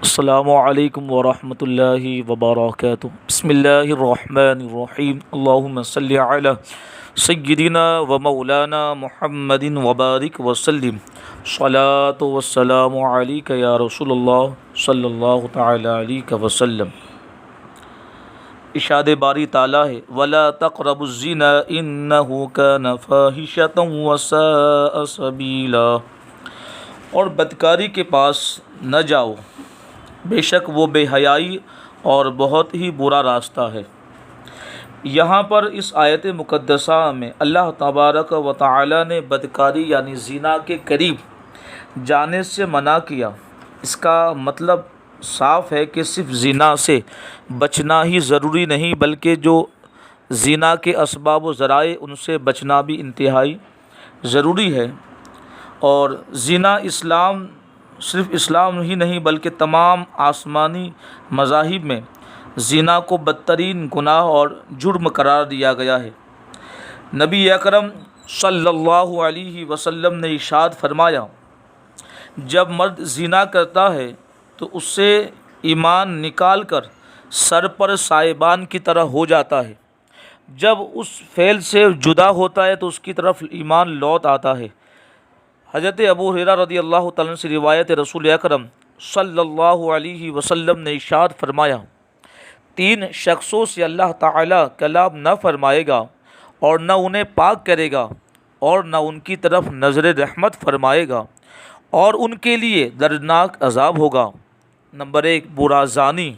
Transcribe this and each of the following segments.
السلام علیکم ورحمۃ اللہ وبرکاتہ۔ بسم اللہ الرحمن الرحیم۔ اللہم صلی علی سیدنا و مولانا محمد وبارک وسلم۔ صلاۃ والسلام علیک یا رسول اللہ صلی اللہ تعالی علیہ وسلم۔ ارشاد باری تعالیٰ ہے وَلَا تَقْرَبُوا الزِّنَا إِنَّهُ كَانَ فَاحِشَةً وَسَاءَ سَبِيلًا، اور بدکاری کے پاس نہ جاؤ، بے شک وہ بے حیائی اور بہت ہی برا راستہ ہے۔ یہاں پر اس آیت مقدسہ میں اللہ تبارک و تعالی نے بدکاری یعنی زنا کے قریب جانے سے منع کیا۔ اس کا مطلب صاف ہے کہ صرف زنا سے بچنا ہی ضروری نہیں، بلکہ جو زنا کے اسباب و ذرائع ان سے بچنا بھی انتہائی ضروری ہے۔ اور زنا صرف اسلام ہی نہیں بلکہ تمام آسمانی مذاہب میں زنا کو بدترین گناہ اور جرم قرار دیا گیا ہے۔ نبی اکرم صلی اللہ علیہ وسلم نے ارشاد فرمایا، جب مرد زنا کرتا ہے تو اس سے ایمان نکال کر سر پر سائبان کی طرح ہو جاتا ہے، جب اس فعل سے جدا ہوتا ہے تو اس کی طرف ایمان لوٹ آتا ہے۔ حضرت ابو ہریرہ رضی اللہ تعالیٰ عنہ سے روایت رسول اکرم صلی اللہ علیہ وسلم نے ارشاد فرمایا، تین شخصوں سے اللہ تعالیٰ کلام نہ فرمائے گا اور نہ انہیں پاک کرے گا اور نہ ان کی طرف نظر رحمت فرمائے گا، اور ان کے لیے دردناک عذاب ہوگا۔ نمبر 1 برا زانی،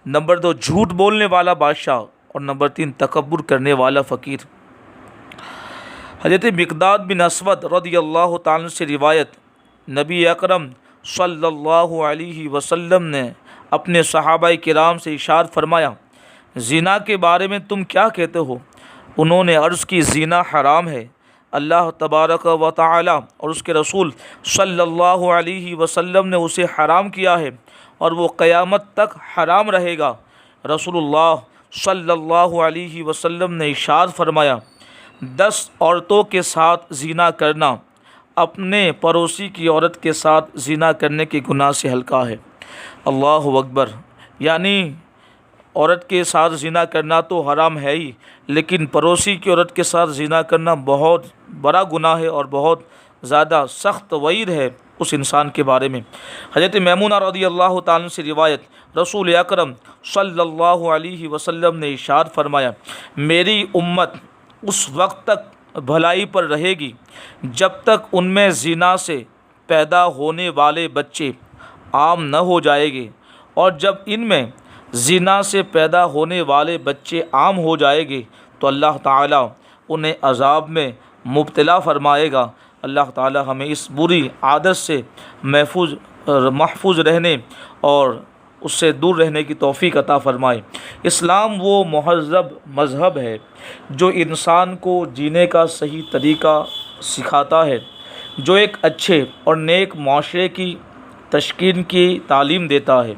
نمبر 2 جھوٹ بولنے والا بادشاہ، اور نمبر 3 تکبر کرنے والا فقیر۔ حضرت مقداد بن اسود رضی اللہ تعالیٰ سے روایت، نبی اکرم صلی اللہ علیہ وسلم نے اپنے صحابہ کرام سے ارشاد فرمایا، زنا کے بارے میں تم کیا کہتے ہو؟ انہوں نے عرض کی، زنا حرام ہے، اللہ تبارک و تعالی اور اس کے رسول صلی اللہ علیہ وسلم نے اسے حرام کیا ہے اور وہ قیامت تک حرام رہے گا۔ رسول اللہ صلی اللہ علیہ وسلم نے ارشاد فرمایا، 10 عورتوں کے ساتھ زنا کرنا اپنے پڑوسی کی عورت کے ساتھ زنا کرنے کے گناہ سے ہلکا ہے۔ اللہ اکبر! یعنی عورت کے ساتھ زنا کرنا تو حرام ہے ہی، لیکن پڑوسی کی عورت کے ساتھ زنا کرنا بہت بڑا گناہ ہے اور بہت زیادہ سخت وعید ہے اس انسان کے بارے میں۔ حضرت میمونہ رضی اللہ تعالیٰ سے روایت، رسول اکرم صلی اللہ علیہ وسلم نے ارشاد فرمایا، میری امت اس وقت تک بھلائی پر رہے گی جب تک ان میں زنا سے پیدا ہونے والے بچے عام نہ ہو جائیں گے، اور جب ان میں زنا سے پیدا ہونے والے بچے عام ہو جائیں گے تو اللہ تعالیٰ انہیں عذاب میں مبتلا فرمائے گا۔ اللہ تعالیٰ ہمیں اس بری عادت سے محفوظ رہنے اور اس سے دور رہنے کی توفیق عطا فرمائے۔ اسلام وہ مہذب مذہب ہے جو انسان کو جینے کا صحیح طریقہ سکھاتا ہے، جو ایک اچھے اور نیک معاشرے کی تشکیل کی تعلیم دیتا ہے،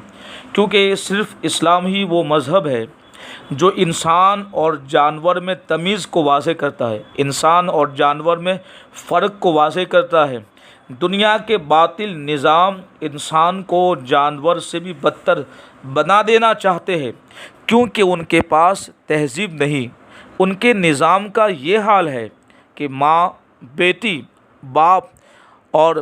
کیونکہ صرف اسلام ہی وہ مذہب ہے جو انسان اور جانور میں تمیز کو واضح کرتا ہے، انسان اور جانور میں فرق کو واضح کرتا ہے۔ دنیا کے باطل نظام انسان کو جانور سے بھی بدتر بنا دینا چاہتے ہیں، کیونکہ ان کے پاس تہذیب نہیں۔ ان کے نظام کا یہ حال ہے کہ ماں بیٹے اور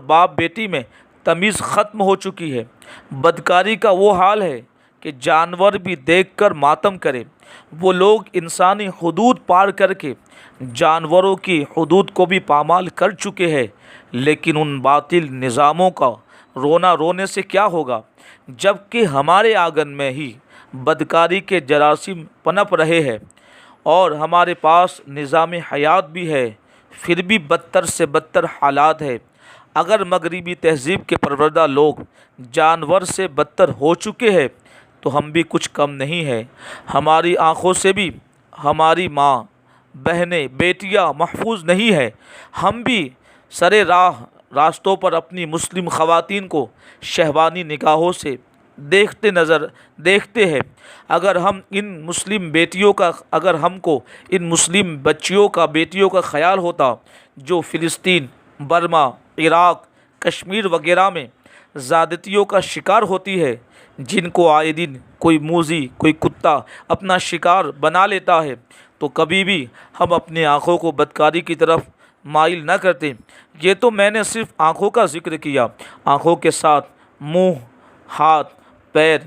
باپ بیٹی میں تمیز ختم ہو چکی ہے۔ بدکاری کا وہ حال ہے کہ جانور بھی دیکھ کر ماتم کرے۔ وہ لوگ انسانی حدود پار کر کے جانوروں کی حدود کو بھی پامال کر چکے ہیں، لیکن ان باطل نظاموں کا رونا رونے سے کیا ہوگا، جب کہ ہمارے آنگن میں ہی بدکاری کے جراثیم پنپ رہے ہیں اور ہمارے پاس نظام حیات بھی ہے، پھر بھی بدتر سے بدتر حالات ہے۔ اگر مغربی تہذیب کے پروردہ لوگ جانور سے بدتر ہو چکے ہیں تو ہم بھی کچھ کم نہیں ہیں۔ ہماری آنکھوں سے بھی ہماری ماں، بہنیں، بیٹیاں محفوظ نہیں ہیں۔ ہم بھی سرے راستوں پر اپنی مسلم خواتین کو شہوانی نگاہوں سے دیکھتے ہیں۔ اگر ہم کو ان مسلم بچیوں کا بیٹیوں کا خیال ہوتا جو فلسطین، برما، عراق، کشمیر وغیرہ میں زیادتیوں کا شکار ہوتی ہے، جن کو آئے دن کوئی موذی، کوئی کتا اپنا شکار بنا لیتا ہے، تو کبھی بھی ہم اپنی آنکھوں کو بدکاری کی طرف مائل نہ کرتے۔ یہ تو میں نے صرف آنکھوں کا ذکر کیا، آنکھوں کے ساتھ منہ، ہاتھ، پیر،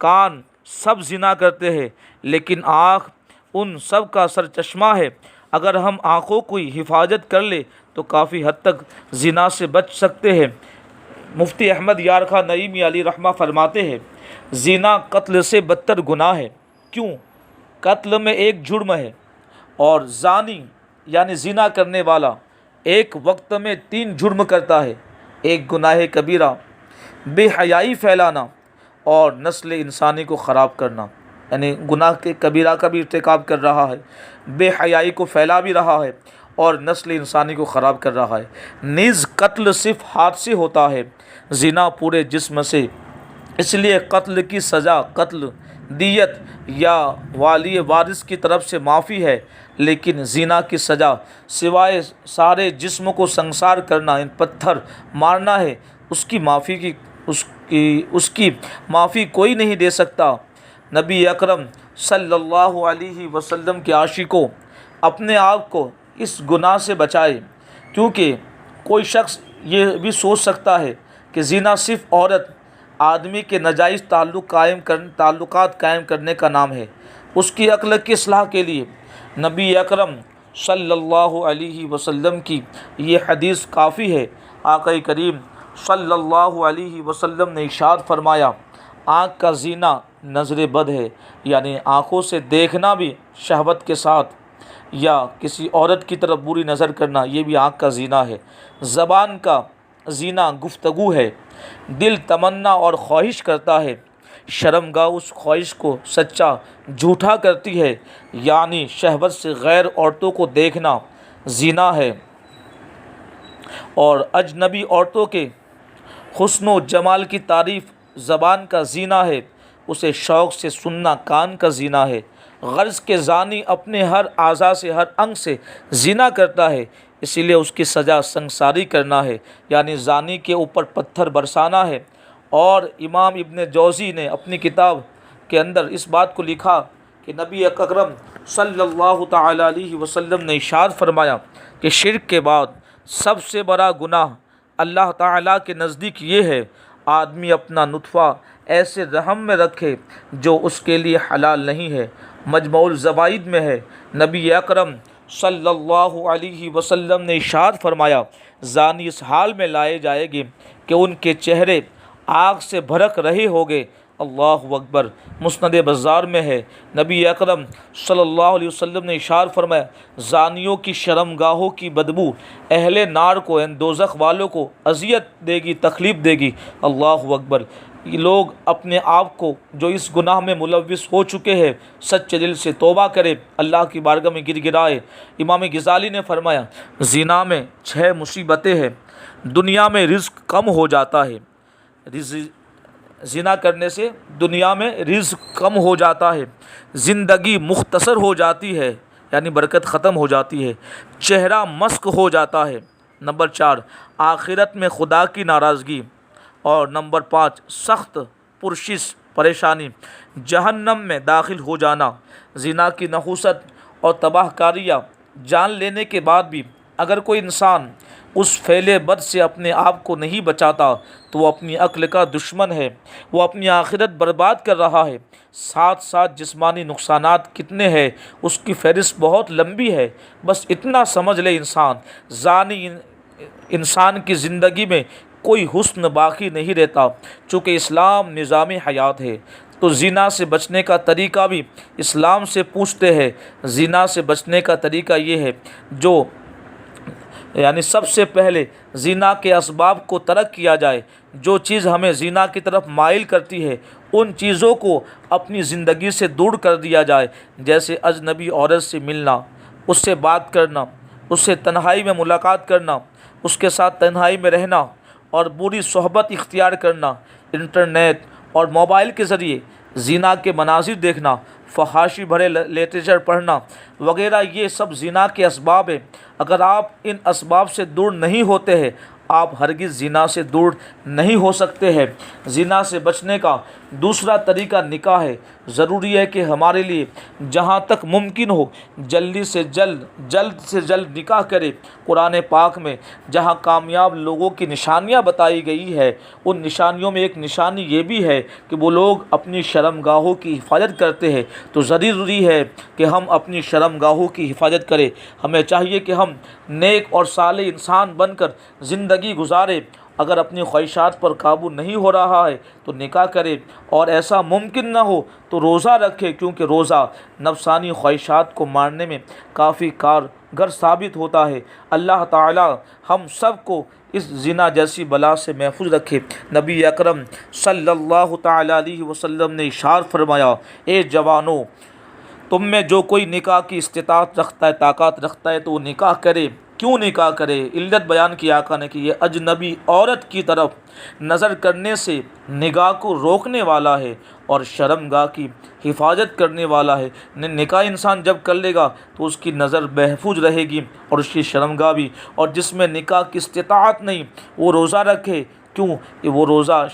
کان سب زنا کرتے ہیں، لیکن آنکھ ان سب کا سرچشمہ ہے۔ اگر ہم آنکھوں کی حفاظت کر لیں تو کافی حد تک زنا سے بچ سکتے ہیں۔ مفتی احمد یار خان نعیمی علیہ رحمہ فرماتے ہیں، زنا قتل سے بدتر گناہ ہے۔ کیوں؟ قتل میں ایک جرم ہے، اور زانی یعنی زنا کرنے والا ایک وقت میں 3 جرم کرتا ہے۔ ایک گناہ کبیرہ، بے حیائی پھیلانا اور نسل انسانی کو خراب کرنا، یعنی گناہ کے کبیرہ کا بھی ارتکاب کر رہا ہے، بے حیائی کو پھیلا بھی رہا ہے اور نسل انسانی کو خراب کر رہا ہے۔ نیز قتل صرف ہاتھ سے ہوتا ہے، زنا پورے جسم سے۔ اس لیے قتل کی سزا قتل، دیت یا والی وارث کی طرف سے معافی ہے، لیکن زنا کی سزا سوائے سارے جسم کو سنسار کرنا، پتھر مارنا ہے۔ اس کی معافی کوئی نہیں دے سکتا۔ نبی اکرم صلی اللہ علیہ وسلم کے عاشقوں، اپنے آپ کو اس گناہ سے بچائے، کیونکہ کوئی شخص یہ بھی سوچ سکتا ہے کہ زنا صرف عورت آدمی کے ناجائز تعلقات قائم کرنے کا نام ہے۔ اس کی عقل کی اصلاح کے لیے نبی اکرم صلی اللہ علیہ وسلم کی یہ حدیث کافی ہے۔ آقا کریم صلی اللہ علیہ وسلم نے ارشاد فرمایا، آنکھ کا زنا نظر بد ہے، یعنی آنکھوں سے دیکھنا بھی شہوت کے ساتھ یا کسی عورت کی طرف بری نظر کرنا، یہ بھی آنکھ کا زنا ہے۔ زبان کا زنا گفتگو ہے، دل تمنا اور خواہش کرتا ہے، شرمگاہ اس خواہش کو سچا جھوٹا کرتی ہے، یعنی شہوت سے غیر عورتوں کو دیکھنا زنا ہے۔ اور اجنبی عورتوں کے حسن و جمال کی تعریف زبان کا زنا ہے، اسے شوق سے سننا کان کا زنا ہے۔ غرض کے زانی اپنے ہر اعضاء سے، ہر انگ سے زنا کرتا ہے، اسی لیے اس کی سزا سنگساری کرنا ہے، یعنی زانی کے اوپر پتھر برسانا ہے۔ اور امام ابن جوزی نے اپنی کتاب کے اندر اس بات کو لکھا کہ نبی اکرم صلی اللہ تعالی علیہ وسلم نے ارشاد فرمایا کہ شرک کے بعد سب سے بڑا گناہ اللہ تعالیٰ کے نزدیک یہ ہے، آدمی اپنا نطفہ ایسے رحم میں رکھے جو اس کے لیے حلال نہیں ہے۔ مجموع الزوائد میں ہے، نبی اکرم صلی اللہ علیہ وسلم نے ارشاد فرمایا، زانی اس حال میں لائے جائے گے کہ ان کے چہرے آگ سے بھڑک رہے ہوگے۔ اللہ اکبر۔ مسند بزار میں ہے، نبی اکرم صلی اللہ علیہ وسلم نے ارشاد فرمایا، زانیوں کی شرمگاہوں کی بدبو اہل نار کو، دوزخ والوں کو اذیت دے گی، تکلیف دے گی۔ اللہ اکبر۔ یہ لوگ اپنے آپ کو جو اس گناہ میں ملوث ہو چکے ہیں سچے دل سے توبہ کرے، اللہ کی بارگاہ میں گر گرائے۔ امام غزالی نے فرمایا، زنا میں 6 مصیبتیں ہیں۔ دنیا میں رزق کم ہو جاتا ہے، زنا کرنے سے دنیا میں رزق کم ہو جاتا ہے، زندگی مختصر ہو جاتی ہے، یعنی برکت ختم ہو جاتی ہے، چہرہ مسخ ہو جاتا ہے۔ نمبر 4، آخرت میں خدا کی ناراضگی، اور نمبر 5، سخت پرشش پریشانی، جہنم میں داخل ہو جانا۔ زنا کی نحوست اور تباہ کاریاں جان لینے کے بعد بھی اگر کوئی انسان اس فعل بد سے اپنے آپ کو نہیں بچاتا تو وہ اپنی عقل کا دشمن ہے، وہ اپنی آخرت برباد کر رہا ہے۔ ساتھ ساتھ جسمانی نقصانات کتنے ہیں اس کی فہرست بہت لمبی ہے، بس اتنا سمجھ لے زانی انسان کی زندگی میں کوئی حسن باقی نہیں رہتا۔ چونکہ اسلام نظام حیات ہے تو زنا سے بچنے کا طریقہ بھی اسلام سے پوچھتے ہیں۔ زنا سے بچنے کا طریقہ یہ ہے، یعنی سب سے پہلے زنا کے اسباب کو ترک کیا جائے۔ جو چیز ہمیں زنا کی طرف مائل کرتی ہے ان چیزوں کو اپنی زندگی سے دور کر دیا جائے، جیسے اجنبی عورت سے ملنا، اس سے بات کرنا، اس سے تنہائی میں ملاقات کرنا، اس کے ساتھ تنہائی میں رہنا اور بری صحبت اختیار کرنا، انٹرنیٹ اور موبائل کے ذریعے زنا کے مناظر دیکھنا، فحاشی بھرے لٹریچر پڑھنا وغیرہ، یہ سب زنا کے اسباب ہیں۔ اگر آپ ان اسباب سے دور نہیں ہوتے ہیں، آپ ہرگز زنا سے دور نہیں ہو سکتے ہیں۔ زنا سے بچنے کا دوسرا طریقہ نکاح ہے۔ ضروری ہے کہ ہمارے لیے جہاں تک ممکن ہو جلد سے جلد نکاح کرے۔ قرآن پاک میں جہاں کامیاب لوگوں کی نشانیاں بتائی گئی ہے، ان نشانیوں میں ایک نشانی یہ بھی ہے کہ وہ لوگ اپنی شرم گاہوں کی حفاظت کرتے ہیں۔ تو ضروری ہے کہ ہم اپنی شرم گاہوں کی حفاظت کریں۔ ہمیں چاہیے کہ ہم نیک اور صالح انسان بن کر زندگی گزاریں۔ اگر اپنی خواہشات پر قابو نہیں ہو رہا ہے تو نکاح کرے، اور ایسا ممکن نہ ہو تو روزہ رکھے، کیونکہ روزہ نفسانی خواہشات کو مارنے میں کافی کارگر ثابت ہوتا ہے۔ اللہ تعالی ہم سب کو اس زنا جیسی بلا سے محفوظ رکھے۔ نبی اکرم صلی اللہ تعالی علیہ وسلم نے ارشاد فرمایا، اے جوانو، تم میں جو کوئی نکاح کی استطاعت رکھتا ہے، طاقت رکھتا ہے، تو وہ نکاح کرے۔ کیوں نکاح کرے؟ علت بیان کی آقا نے کہ یہ اجنبی عورت کی طرف نظر کرنے سے نگاہ کو روکنے والا ہے اور شرم گاہ کی حفاظت کرنے والا ہے۔ نکاح انسان جب کر لے گا تو اس کی نظر محفوظ رہے گی اور اس کی شرم گاہ بھی۔ اور جس میں نکاح کی استطاعت نہیں وہ روزہ رکھے، کیوں کہ وہ روزہ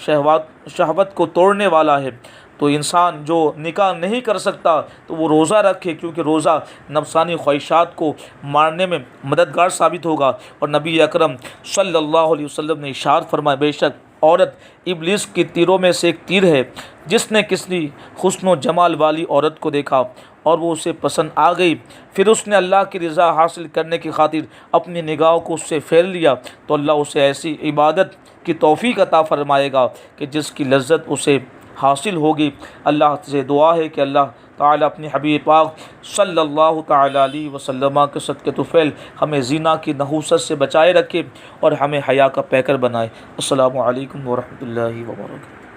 شہوت کو توڑنے والا ہے۔ تو انسان جو نکاح نہیں کر سکتا تو وہ روزہ رکھے، کیونکہ روزہ نفسانی خواہشات کو مارنے میں مددگار ثابت ہوگا۔ اور نبی اکرم صلی اللہ علیہ وسلم نے ارشاد فرمایا، بے شک عورت ابلیس کی تیروں میں سے ایک تیر ہے۔ جس نے کسی حسن و جمال والی عورت کو دیکھا اور وہ اسے پسند آ گئی، پھر اس نے اللہ کی رضا حاصل کرنے کی خاطر اپنی نگاہوں کو اس سے پھیر لیا، تو اللہ اسے ایسی عبادت کی توفیق عطا فرمائے گا کہ جس کی لذت اسے حاصل ہوگی۔ اللہ سے دعا ہے کہ اللہ تعالیٰ اپنے حبیب پاک صلی اللہ تعالیٰ علیہ وسلم کے صدقے طفیل ہمیں زنا کی نحوست سے بچائے رکھے اور ہمیں حیا کا پیکر بنائے۔ السلام علیکم ورحمۃ اللہ وبرکاتہ۔